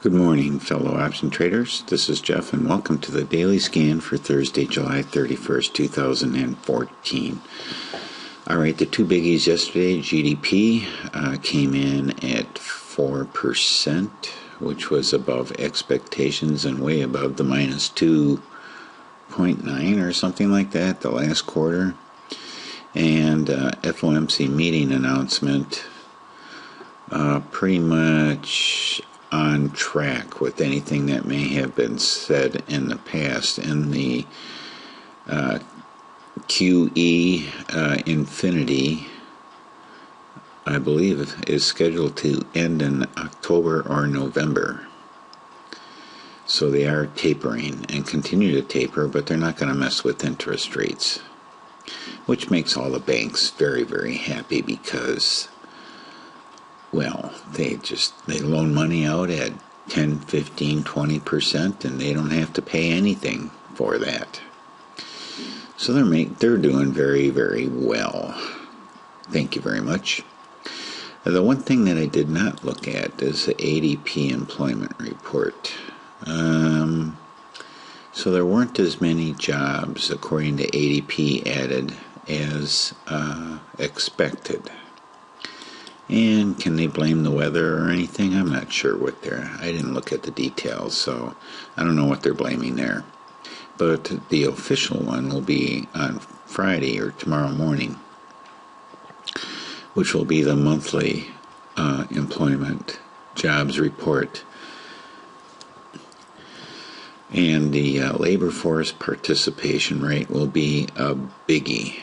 Good morning, fellow option traders. This is Jeff, and welcome to the daily scan for Thursday, July 31st, 2014. All right, the two biggies yesterday, GDP came in at 4%, which was above expectations and way above the minus 2.9 or something like that the last quarter. And FOMC meeting announcement, pretty much on track with anything that may have been said in the past. And the QE Infinity, I believe, is scheduled to end in October or November. So they are tapering and continue to taper, but they're not going to mess with interest rates, which makes all the banks very, very happy because, well, they loan money out at 10, 15, 20%, and they don't have to pay anything for that. So they're doing very, very well. Thank you very much. The one thing that I did not look at is the ADP employment report. So there weren't as many jobs, according to ADP, added as expected. And can they blame the weather or anything? I'm not sure I didn't look at the details, so I don't know what they're blaming there. But the official one will be on Friday or tomorrow morning, which will be the monthly employment jobs report. And the labor force participation rate will be a biggie.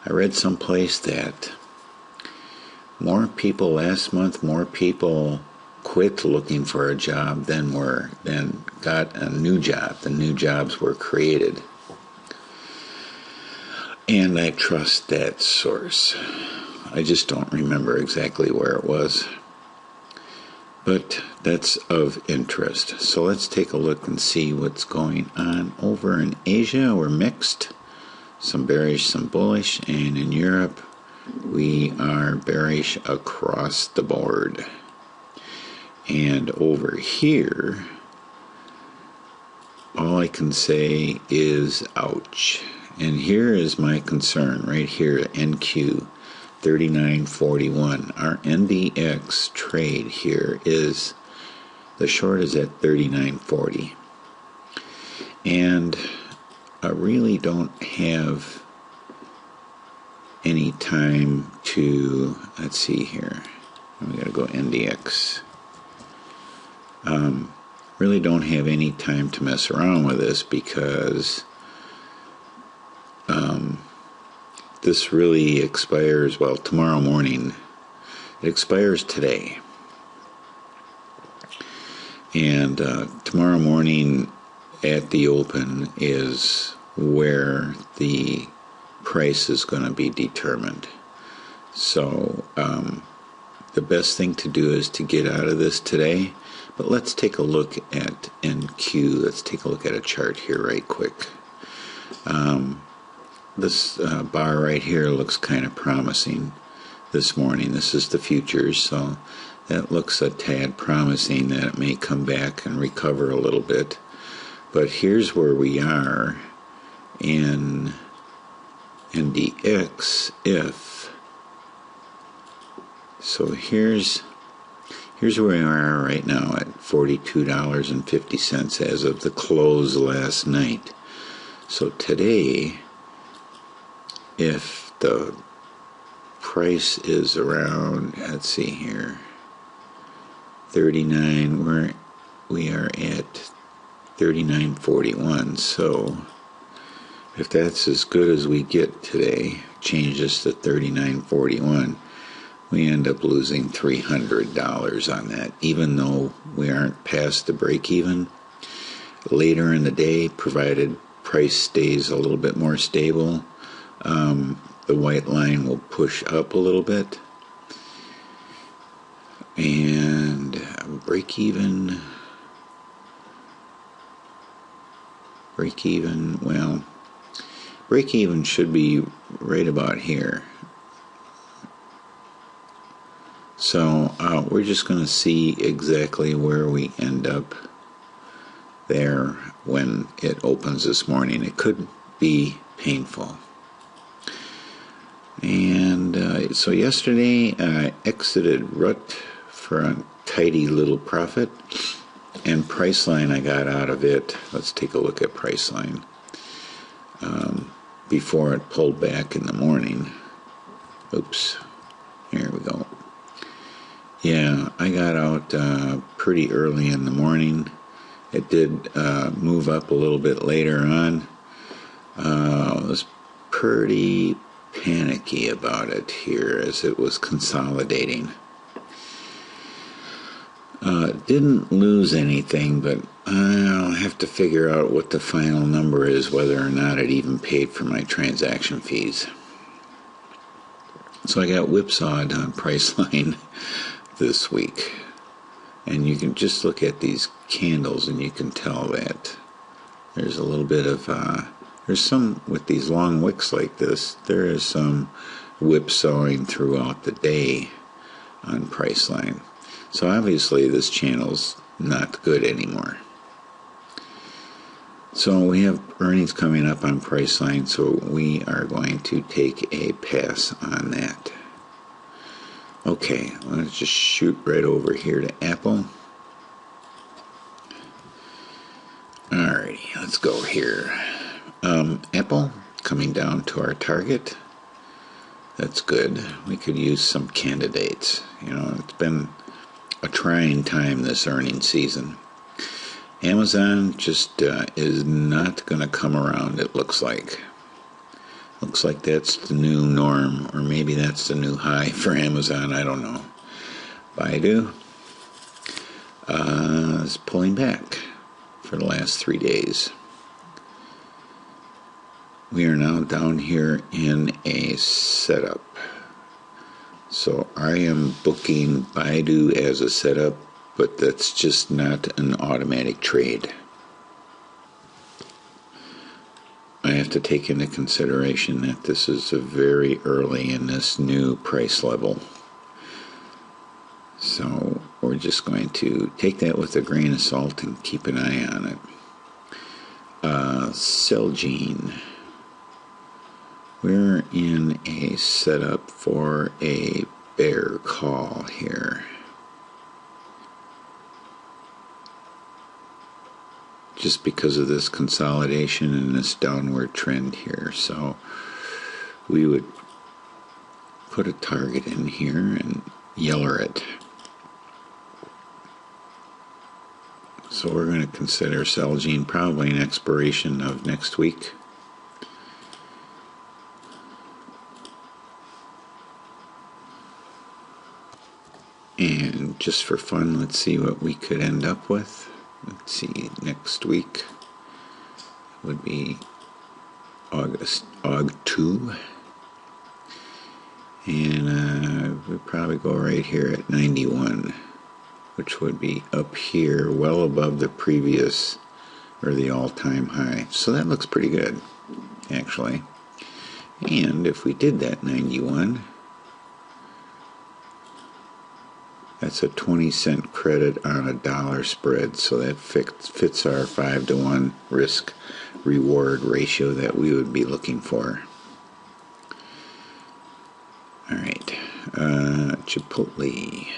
I read someplace that more people quit looking for a job than got a new job. The new jobs were created. And I trust that source. I just don't remember exactly where it was. But that's of interest. So let's take a look and see what's going on over in Asia. We're mixed. Some bearish, some bullish. And in Europe, we are bearish across the board. And over here, all I can say is ouch. And here is my concern right here, NQ 39.41. Our NDX trade here is, the short is at 39.40. And I really don't have any time to, let's see here, we gotta go NDX. Really don't have any time to mess around with this because this really expires, well, tomorrow morning. It expires today. And tomorrow morning at the open is where the price is going to be determined. So the best thing to do is to get out of this today. But let's take a look at NQ. Let's take a look at a chart here right quick. This bar right here looks kind of promising this morning. This is the futures, so that looks a tad promising that it may come back and recover a little bit. But here's where we are in NDX if. So here's where we are right now at $42.50 as of the close last night. So today, if the price is around, let's see here, 39, we are at 39.41. So if that's as good as we get today, change this to 39.41. we end up losing $300 on that, even though we aren't past the break-even. Later in the day, provided price stays a little bit more stable, the white line will push up a little bit. And break-even break even. Well, break even should be right about here. So we're just going to see exactly where we end up there when it opens this morning. It could be painful. And so yesterday I exited RUT for a tidy little profit, and Priceline I got out of it. Let's take a look at Priceline before it pulled back in the morning. Oops, here we go. Yeah, I got out pretty early in the morning. It did move up a little bit later on. I was pretty panicky about it here as it was consolidating. Didn't lose anything, but I'll have to figure out what the final number is, whether or not it even paid for my transaction fees. So I got whipsawed on Priceline this week. And you can just look at these candles and you can tell that there's a little bit of, there's some, with these long wicks like this, there is some whipsawing throughout the day on Priceline. So obviously this channel's not good anymore. So we have earnings coming up on Priceline, so we are going to take a pass on that. Okay, let's just shoot right over here to Apple. Alrighty, let's go here. Apple coming down to our target. That's good. We could use some candidates. You know, it's been a trying time this earnings season. Amazon just is not going to come around, it looks like. Looks like that's the new norm, or maybe that's the new high for Amazon, I don't know. BIDU is pulling back for the last 3 days. We are now down here in a setup. So I am booking BIDU as a setup, but that's just not an automatic trade. I have to take into consideration that this is very early in this new price level. So we're just going to take that with a grain of salt and keep an eye on it. CELG. We're in a setup for a bear call here. Just because of this consolidation and this downward trend here. So we would put a target in here and yeller it. So we're going to consider CELG probably an expiration of next week. And just for fun, let's see what we could end up with. Let's see, next week would be Aug 2. And we'd probably go right here at 91, which would be up here, well above the previous, or the all-time high. So that looks pretty good, actually. And if we did that 91, that's a 20-cent credit on a dollar spread, so that fits our 5-to-1 risk-reward ratio that we would be looking for. All right, Chipotle.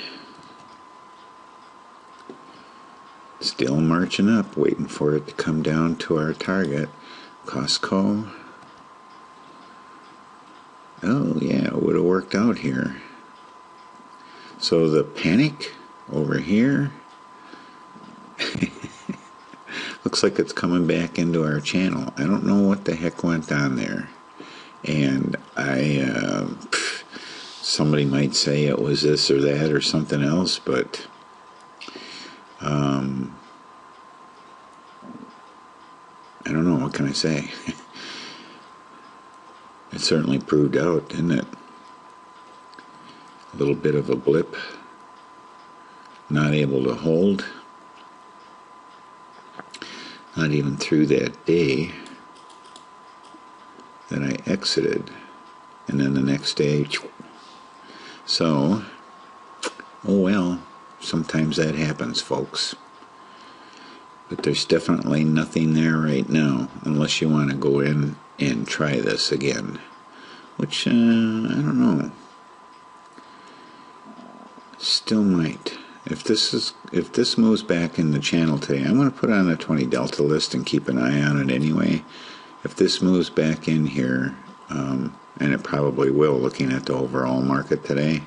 Still marching up, waiting for it to come down to our target. Costco. Oh yeah, it would have worked out here. So the panic over here looks like it's coming back into our channel. I don't know what the heck went on there. And somebody might say it was this or that or something else, but I don't know, what can I say? It certainly proved out, didn't it? A little bit of a blip, not able to hold. Not even through that day that I exited. And then the next day, so, oh well, sometimes that happens, folks. But there's definitely nothing there right now, unless you want to go in and try this again. Which, I don't know. Still might. If this moves back in the channel today, I'm going to put it on the 20 Delta list and keep an eye on it anyway. If this moves back in here, and it probably will, looking at the overall market today,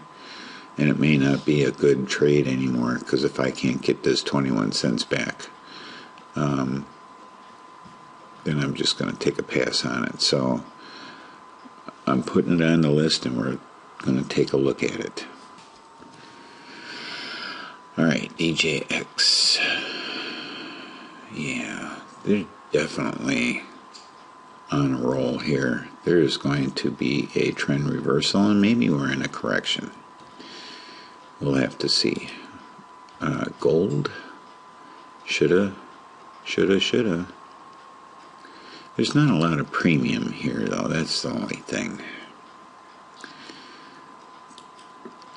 and it may not be a good trade anymore, because if I can't get this 21 cents back, then I'm just going to take a pass on it. So I'm putting it on the list, and we're going to take a look at it. Alright, DJX. Yeah, they're definitely on a roll here. There's going to be a trend reversal, and maybe we're in a correction. We'll have to see. Gold. Shoulda. There's not a lot of premium here, though. That's the only thing.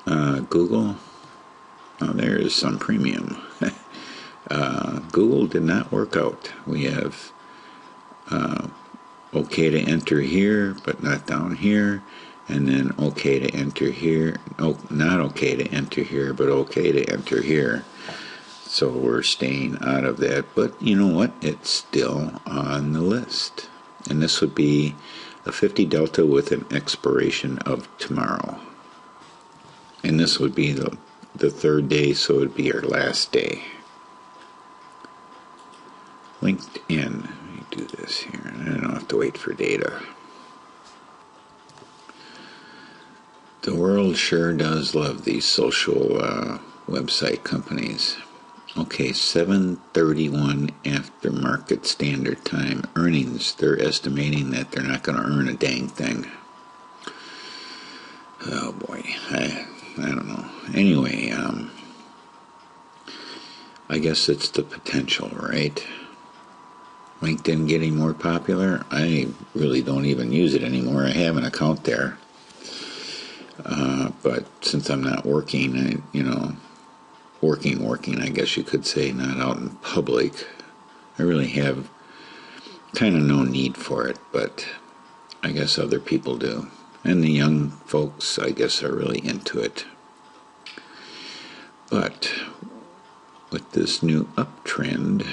Google. Oh, there is some premium. Google did not work out. We have okay to enter here, but not down here. And then okay to enter here. Oh, not okay to enter here, but okay to enter here. So we're staying out of that. But you know what? It's still on the list. And this would be a 50 Delta with an expiration of tomorrow. And this would be the third day, so it would be our last day. LinkedIn. Let me do this here. I don't have to wait for data. The world sure does love these social website companies. Okay, 7:31 after market standard time. Earnings, they're estimating that they're not going to earn a dang thing. Oh boy, I don't know. Anyway, I guess it's the potential, right? LinkedIn getting more popular. I really don't even use it anymore. I have an account there. But since I'm not working, working, I guess you could say, not out in public, I really have kind of no need for it, but I guess other people do. And the young folks, I guess, are really into it. But with this new uptrend,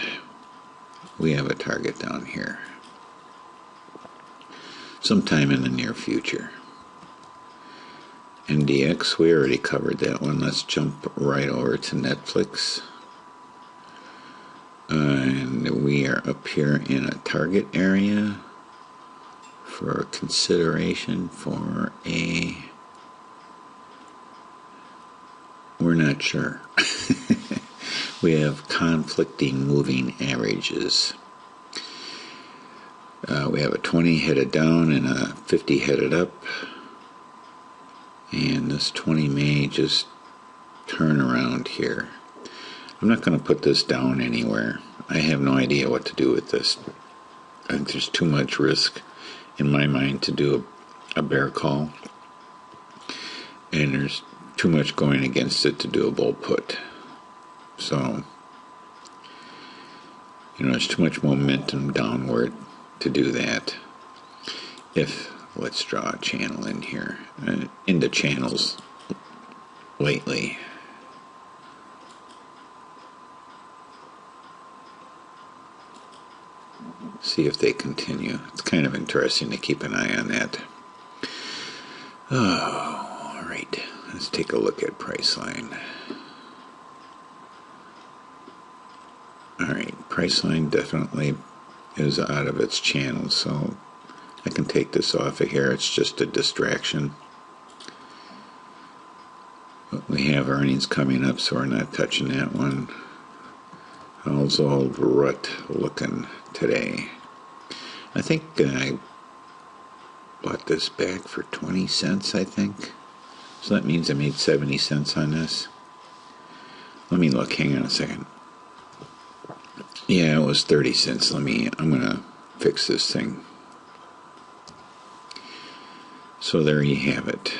we have a target down here. Sometime in the near future. NDX, we already covered that one. Let's jump right over to Netflix. And we are up here in a target area for consideration for a... We're not sure. We have conflicting moving averages. We have a 20 headed down and a 50 headed up. And this 20 may just turn around here. I'm not going to put this down anywhere. I have no idea what to do with this. I think there's too much risk in my mind to do a bear call. And there's too much going against it to do a bull put. So, there's too much momentum downward to do that. Let's draw a channel in here. Into channels lately. See if they continue. It's kind of interesting to keep an eye on that. Oh, all right. Let's take a look at Priceline. All right, Priceline definitely is out of its channel, so I can take this off of here. It's just a distraction. But we have earnings coming up, so we're not touching that one. How's old RUT looking today? I think I bought this back for 20 cents, I think. So that means I made 70 cents on this. Let me look. Hang on a second. Yeah, it was 30 cents. I'm gonna fix this thing. So there you have it.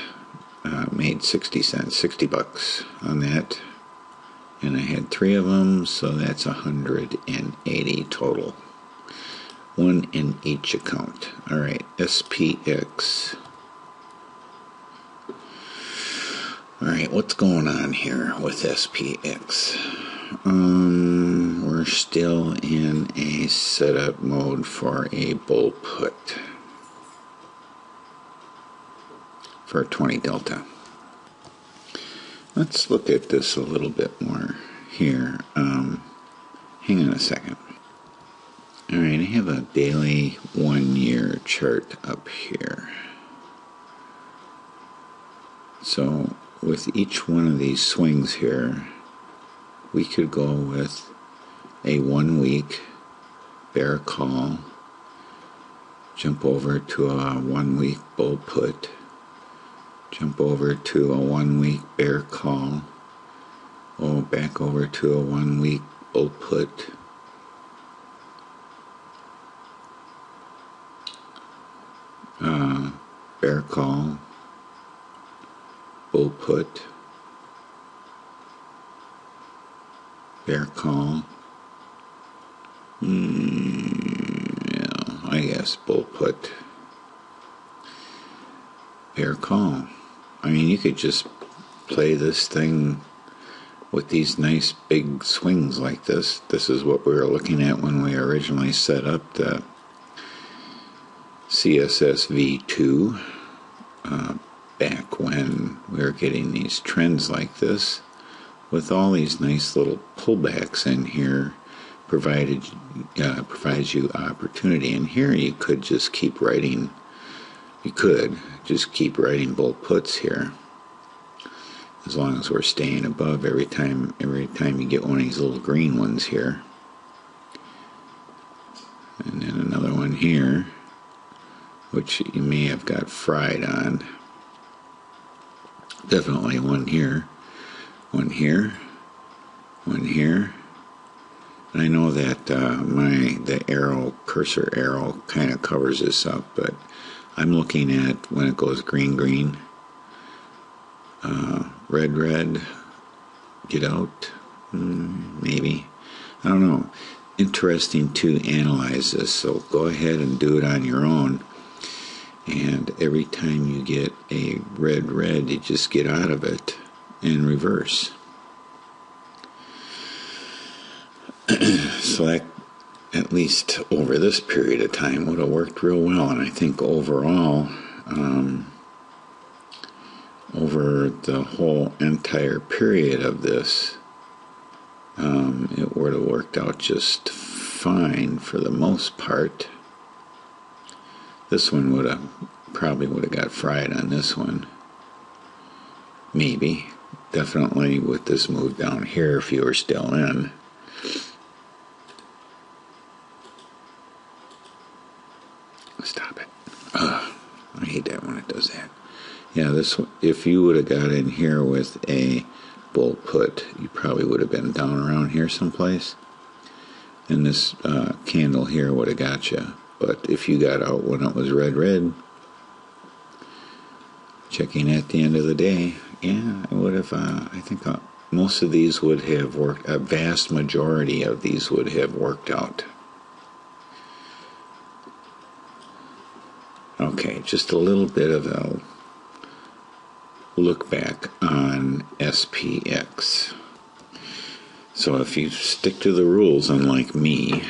Made 60 cents, 60 bucks on that. And I had 3 of them, so that's 180 total. One in each account. Alright, SPX. Alright, what's going on here with SPX? We're still in a setup mode for a bull put for 20 delta. Let's look at this a little bit more here. Hang on a second. Alright, I have a daily 1-year chart up here. So with each one of these swings here, we could go with a 1-week bear call, jump over to a 1-week bull put, jump over to a 1-week bear call, back over to a 1-week bull put, bear call, bull put, bear call, I guess bull put, bear call. I mean, you could just play this thing with these nice big swings like this. This is what we were looking at when we originally set up the CSSV2 back when we were getting these trends like this, with all these nice little pullbacks in here provides you opportunity. And here you could just keep writing. You could just keep writing bull puts here, as long as we're staying above every time you get one of these little green ones here, and then another one here, which you may have got fried on. Definitely one here, one here, one here. And I know that the cursor arrow kind of covers this up, but I'm looking at when it goes green, green, red, red, get out, maybe. I don't know. Interesting to analyze this, so go ahead and do it on your own. And every time you get a red, red, you just get out of it and reverse. So that, at least over this period of time, would have worked real well. And I think overall, over the whole entire period of this, it would have worked out just fine for the most part. This one probably would have got fried on this one. Maybe. Definitely with this move down here if you were still in. Stop it. I hate that when it does that. Yeah, this one, if you would have got in here with a bull put, you probably would have been down around here someplace. And this candle here would have got you. But if you got out when it was red, red, checking at the end of the day, yeah, it would have, I think most of these would have worked, a vast majority of these would have worked out. Okay, just a little bit of a look back on SPX. So if you stick to the rules, unlike me,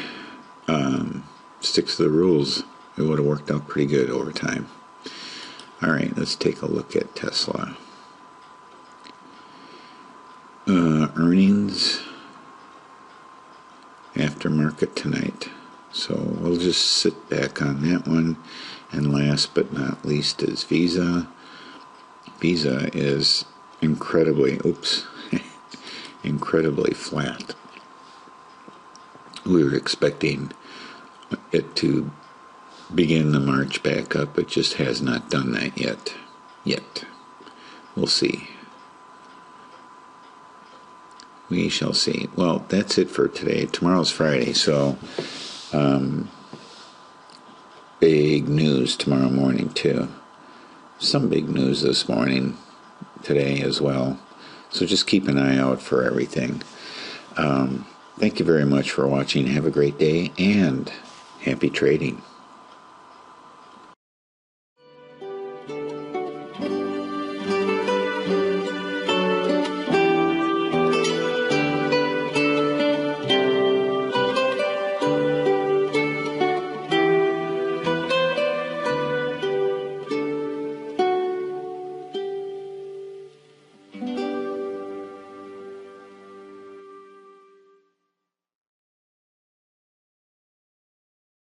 stick to the rules, it would have worked out pretty good over time. Alright, let's take a look at Tesla. Earnings aftermarket tonight. So we'll just sit back on that one. And last but not least is Visa. Visa is incredibly flat. We were expecting it to begin the march back up. It just has not done that yet. We'll see. We shall see. Well, that's it for today. Tomorrow's Friday, so big news tomorrow morning too. Some big news this morning, today as well. So just keep an eye out for everything. Thank you very much for watching. Have a great day and happy trading.